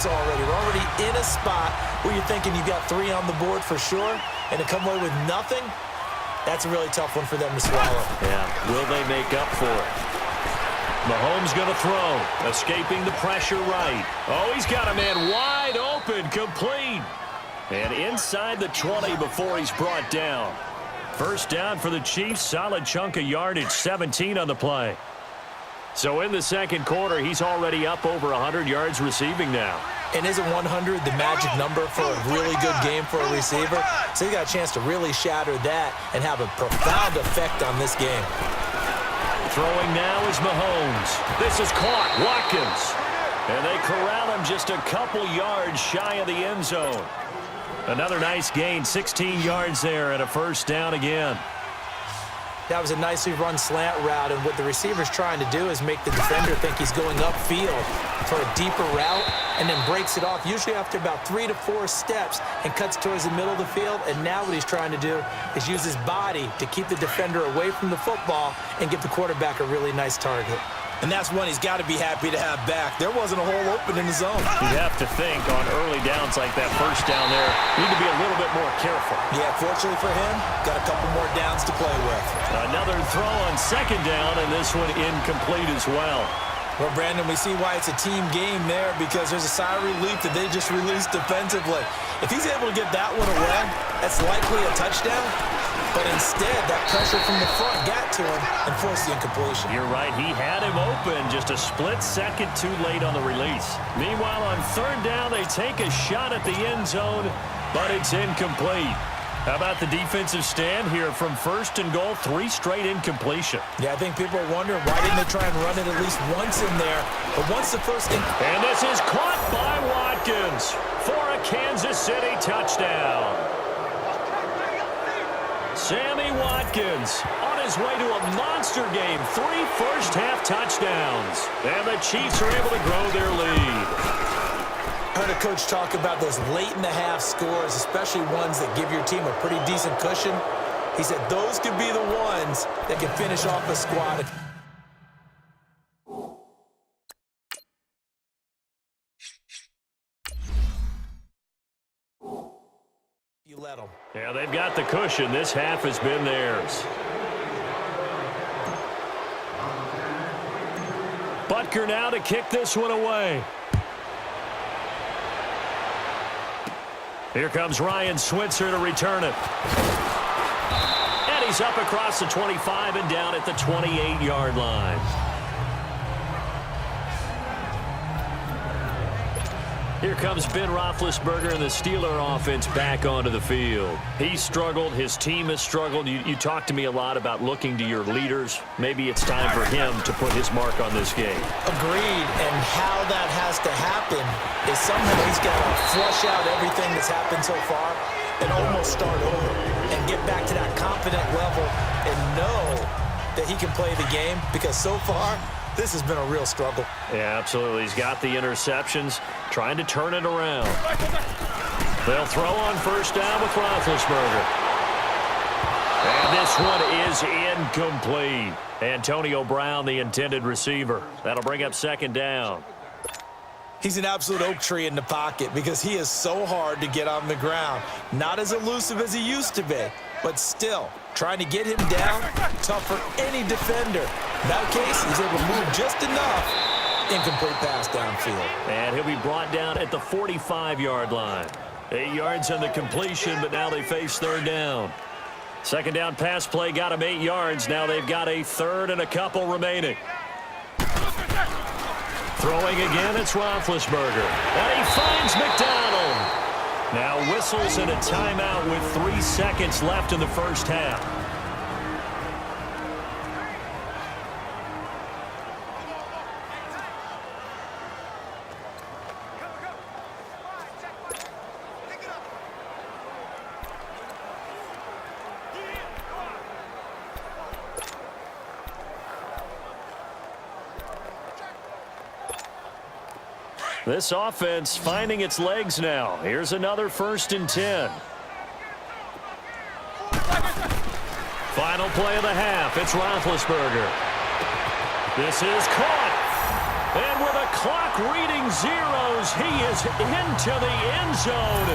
points already. We're already in a spot where you're thinking you got 3 on the board for sure, and to come away with nothing, that's a really tough one for them to swallow. Yeah, will they make up for it? Mahomes going to throw, escaping the pressure right. Oh, he's got a man wide open, complete. And inside the 20 before he's brought down. First down for the Chiefs, solid chunk of yardage, 17 on the play. So in the second quarter, he's already up over 100 yards receiving now. And isn't 100 the magic number for a really good game for a receiver? So he got a chance to really shatter that and have a profound effect on this game. Throwing now is Mahomes. This is caught. Watkins. And they corral him just a couple yards shy of the end zone. Another nice gain, 16 yards there and a first down again. That was a nicely run slant route, and what the receiver's trying to do is make the defender think he's going upfield for a deeper route and then breaks it off, usually after about 3 to 4 steps, and cuts towards the middle of the field. And now what he's trying to do is use his body to keep the defender away from the football and give the quarterback a really nice target. And that's one he's got to be happy to have back. There wasn't a hole open in the zone. You'd have to think on early downs like that first down there, need to be a little bit more careful. Yeah, fortunately for him, got a couple more downs to play with. Another throw on second down, and this one incomplete as well. Well, Brandon, we see why it's a team game there, because there's a sigh of relief that they just released defensively. If he's able to get that one away, that's likely a touchdown. But instead, that pressure from the front got to him and forced the incompletion. You're right. He had him open just a split second too late on the release. Meanwhile, on third down, they take a shot at the end zone, but it's incomplete. How about the defensive stand here from first and goal, 3 straight incompletion. Yeah, I think people are wondering why didn't they try and run it at least once in there. But once the first... And this is caught by Watkins for a Kansas City touchdown. Sammy Watkins on his way to a monster game. 3 first-half touchdowns. And the Chiefs are able to grow their lead. I heard a coach talk about those late-in-the-half scores, especially ones that give your team a pretty decent cushion. He said those could be the ones that can finish off a squad. You let them. Yeah, they've got the cushion. This half has been theirs. Butker now to kick this one away. Here comes Ryan Switzer to return it. And he's up across the 25 and down at the 28-yard line. Here comes Ben Roethlisberger and the Steeler offense back onto the field. He's struggled. His team has struggled. You talked to me a lot about looking to your leaders. Maybe it's time for him to put his mark on this game. Agreed. And how that has to happen is somehow he's got to flush out everything that's happened so far and almost start over and get back to that confident level and know that he can play the game, because so far this has been a real struggle. Yeah, absolutely. He's got the interceptions, trying to turn it around. They'll throw on first down with Roethlisberger. And this one is incomplete. Antonio Brown, the intended receiver. That'll bring up second down. He's an absolute oak tree in the pocket because he is so hard to get on the ground. Not as elusive as he used to be, but still, trying to get him down, tough for any defender. In that case, he's able to move just enough. Incomplete pass downfield. And he'll be brought down at the 45-yard line. 8 yards on the completion, but now they face third down. Second down pass play got him 8 yards. Now they've got a third and a couple remaining. Throwing again, it's Roethlisberger. And he finds McDonald. Now whistles and a timeout with 3 seconds left in the first half. This offense finding its legs now. Here's another 1st and 10. Final play of the half. It's Roethlisberger. This is caught. And with a clock reading zeros. He is into the end zone.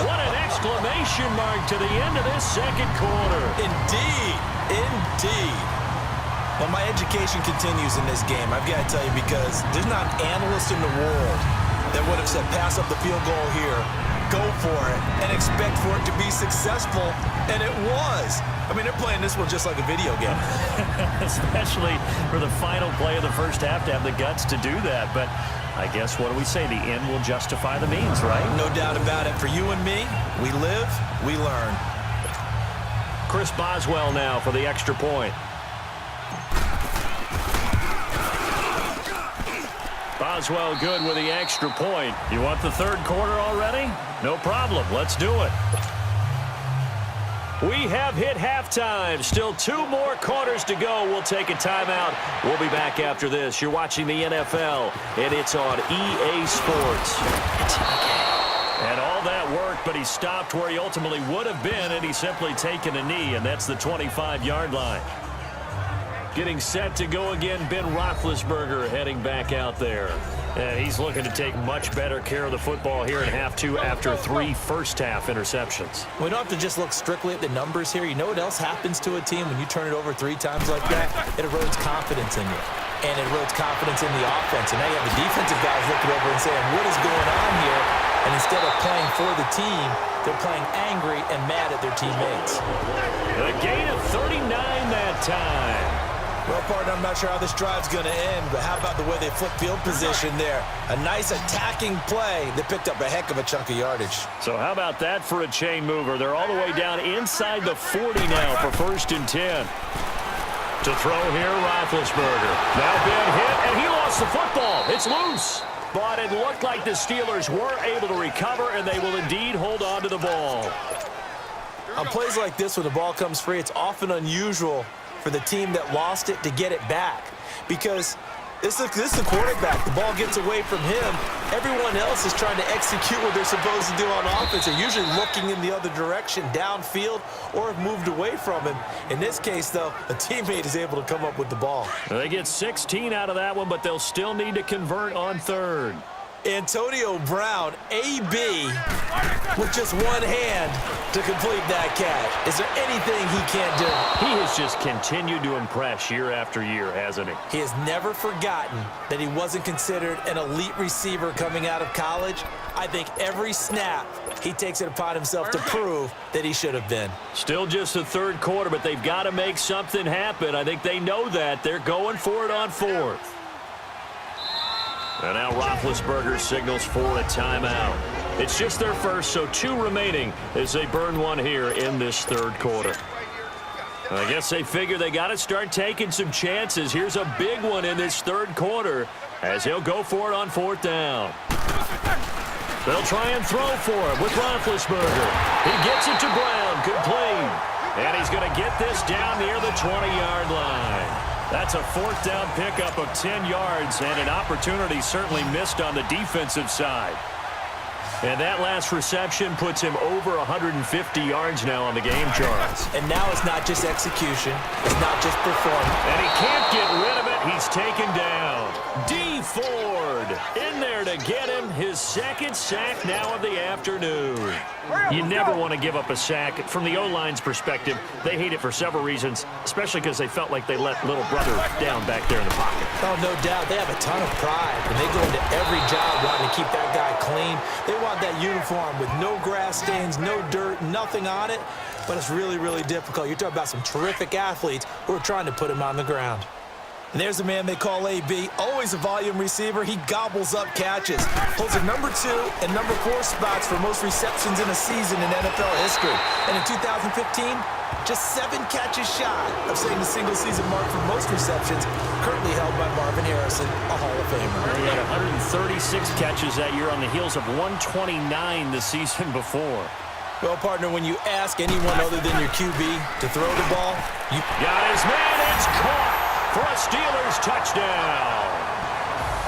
What an exclamation mark to the end of this second quarter. Indeed. Indeed. Well, my education continues in this game, I've got to tell you, because there's not an analyst in the world that would have said pass up the field goal here, go for it, and expect for it to be successful, and it was. I mean, they're playing this one just like a video game. Especially for the final play of the first half to have the guts to do that. But I guess, what do we say? The end will justify the means, right? No doubt about it. For you and me, we live, we learn. Chris Boswell now for the extra point. Boswell good with the extra point. You want the third quarter already? No problem. Let's do it. We have hit halftime. Still 2 more quarters to go. We'll take a timeout. We'll be back after this. You're watching the NFL, and it's on EA Sports. And all that work, but he stopped where he ultimately would have been, and he's simply taken a knee, and that's the 25-yard line. Getting set to go again, Ben Roethlisberger heading back out there. And he's looking to take much better care of the football here in half 2 after 3 first-half interceptions. We don't have to just look strictly at the numbers here. You know what else happens to a team when you turn it over 3 times like that? It erodes confidence in you. And it erodes confidence in the offense. And now you have the defensive guys looking over and saying, what is going on here? And instead of playing for the team, they're playing angry and mad at their teammates. A gain of 39 that time. Well, partner, I'm not sure how this drive's going to end, but how about the way they flip field position there? A nice attacking play that picked up a heck of a chunk of yardage. So how about that for a chain mover? They're all the way down inside the 40 now for 1st and 10. To throw here, Roethlisberger. Now been hit, and he lost the football. It's loose. But it looked like the Steelers were able to recover, and they will indeed hold on to the ball. On plays like this, when the ball comes free, it's often unusual for the team that lost it to get it back, because this is the quarterback. The ball gets away from him. Everyone else is trying to execute what they're supposed to do on offense. They're usually looking in the other direction, downfield, or have moved away from him. In this case, though, a teammate is able to come up with the ball. They get 16 out of that one, but they'll still need to convert on 3rd. Antonio Brown, AB, with just one hand to complete that catch. Is there anything he can't do? He has just continued to impress year after year, hasn't he? He has never forgotten that he wasn't considered an elite receiver coming out of college. I think every snap he takes it upon himself to prove that he should have been. Still just the 3rd quarter, but they've got to make something happen. I think they know that. They're going for it on 4th. And now Roethlisberger signals for a timeout. It's just their first, so 2 remaining as they burn one here in this 3rd quarter. I guess they figure they got to start taking some chances. Here's a big one in this 3rd quarter as he'll go for it on 4th down. They'll try and throw for him with Roethlisberger. He gets it to Brown, complete. And he's going to get this down near the 20-yard line. That's a 4th down pickup of 10 yards, and an opportunity certainly missed on the defensive side. And that last reception puts him over 150 yards now on the game, Charles. And now it's not just execution. It's not just performance. And he can't get rid of it. He's taken down. D. Ford in there to get him his 2nd sack now of the afternoon. You never want to give up a sack. From the O-line's perspective, they hate it for several reasons, especially because they felt like they let little brother down back there in the pocket. Oh, no doubt. They have a ton of pride, and they go into every job wanting to keep that guy clean. They want that uniform with no grass stains, no dirt, nothing on it, but it's really, really difficult. You're talking about some terrific athletes who are trying to put him on the ground. And there's a man they call AB, always a volume receiver. He gobbles up catches. Holds the number 2 and number 4 spots for most receptions in a season in NFL history. And in 2015, just 7 catches shy of setting the single-season mark for most receptions, currently held by Marvin Harrison, a Hall of Famer. He had 136 catches that year on the heels of 129 the season before. Well, partner, when you ask anyone other than your QB to throw the ball, you got his man. It's caught for a Steelers touchdown.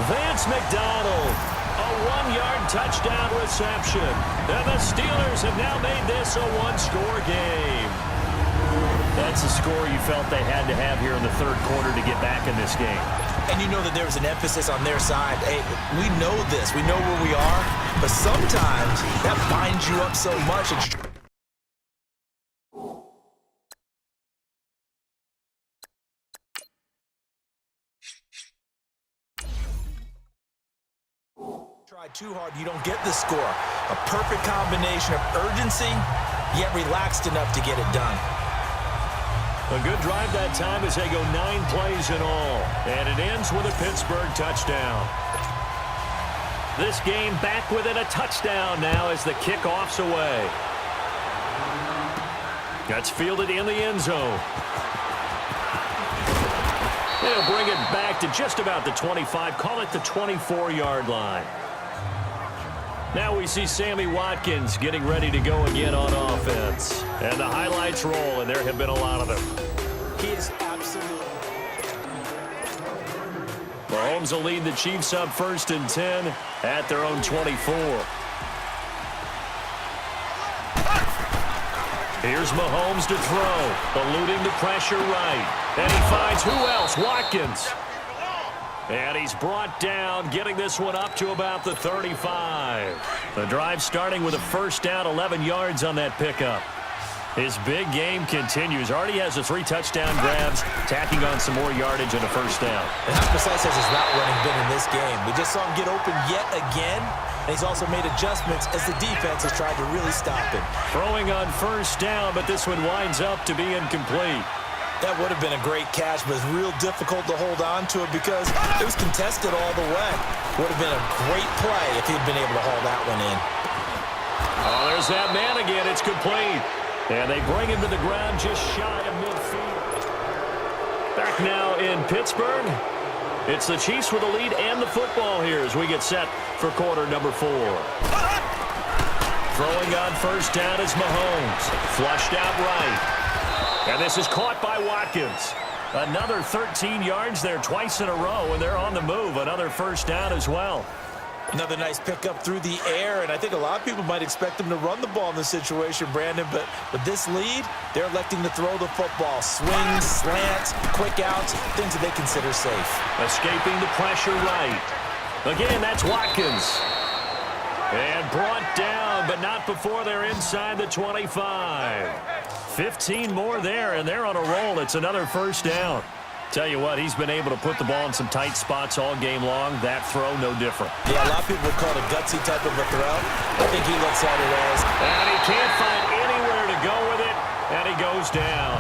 Vance McDonald, a 1-yard touchdown reception. And the Steelers have now made this a 1-score game. That's the score you felt they had to have here in the third quarter to get back in this game. And you know that there was an emphasis on their side. Hey, we know this. We know where we are. But sometimes that binds you up so much. Try too hard, you don't get the score. A perfect combination of urgency, yet relaxed enough to get it done. A good drive that time as they go 9 plays in all. And it ends with a Pittsburgh touchdown. This game back within a touchdown now as the kickoff's away. That's fielded in the end zone. They'll bring it back to just about the 25. Call it the 24-yard line. Now we see Sammy Watkins getting ready to go again on offense. And the highlights roll, and there have been a lot of them. He is absolutely... Mahomes will lead the Chiefs up 1st and 10 at their own 24. Here's Mahomes to throw, eluding the pressure right. And he finds who else? Watkins. And he's brought down, getting this one up to about the 35. The drive starting with a first down, 11 yards on that pickup. His big game continues. Already has the 3 touchdown grabs, tacking on some more yardage and a first down. And how precise has his route running been in this game? We just saw him get open yet again, and he's also made adjustments as the defense has tried to really stop him. Throwing on first down, but this one winds up to be incomplete. That would have been a great catch, but it's real difficult to hold on to it because it was contested all the way. Would have been a great play if he'd been able to haul that one in. Oh, there's that man again. It's complete. And they bring him to the ground just shy of midfield. Back now in Pittsburgh. It's the Chiefs with the lead and the football here as we get set for quarter number 4. Throwing on first down is Mahomes. Flushed out right. And this is caught by Watkins. Another 13 yards there twice in a row, and they're on the move. Another first down as well. Another nice pickup through the air, and I think a lot of people might expect them to run the ball in this situation, Brandon, but with this lead, they're electing to throw the football. Swings, slants, quick outs, things that they consider safe. Escaping the pressure right. Again, that's Watkins. And brought down, but not before they're inside the 25. 15 more there, and they're on a roll. It's another first down. Tell you what, he's been able to put the ball in some tight spots all game long. That throw, no different. Yeah, a lot of people would call it a gutsy type of a throw. I think he looks at it as... And he can't find anywhere to go with it, and he goes down.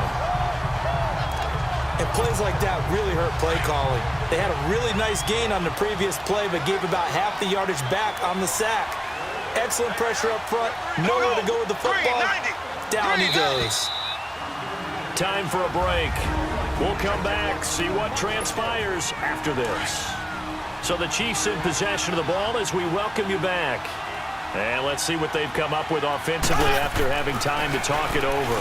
And plays like that really hurt play calling. They had a really nice gain on the previous play, but gave about half the yardage back on the sack. Excellent pressure up front. Nowhere to go with the football. Down he goes. Time for a break. We'll come back, see what transpires after this. So the Chiefs in possession of the ball as we welcome you back. And let's see what they've come up with offensively after having time to talk it over.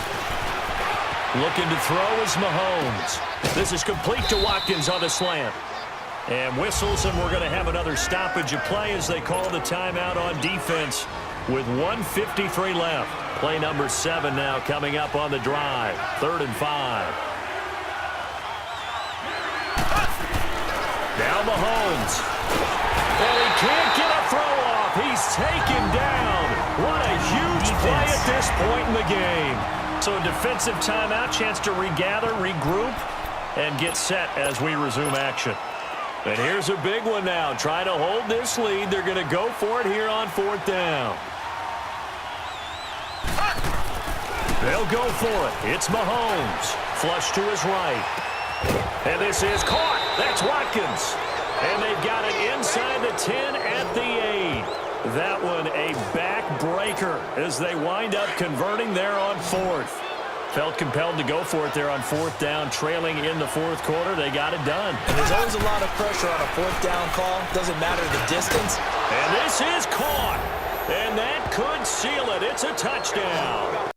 Looking to throw is Mahomes. This is complete to Watkins on the slant. And whistles, and we're going to have another stoppage of play as they call the timeout on defense with 1:53 left. Play number 7 now coming up on the drive. 3rd and 5. Now Mahomes. And he can't get a throw off. He's taken down. What a huge play at this point in the game. So a defensive timeout, chance to regather, regroup, and get set as we resume action. And here's a big one now. Trying to hold this lead. They're going to go for it here on 4th down. They'll go for it. It's Mahomes. Flush to his right. And this is caught. That's Watkins. And they've got it inside the 10 at the 8. That one a backbreaker as they wind up converting there on 4th. Felt compelled to go for it there on 4th down, trailing in the 4th quarter. They got it done. And there's always a lot of pressure on a 4th down call. Doesn't matter the distance. And this is caught. And that could seal it. It's a touchdown.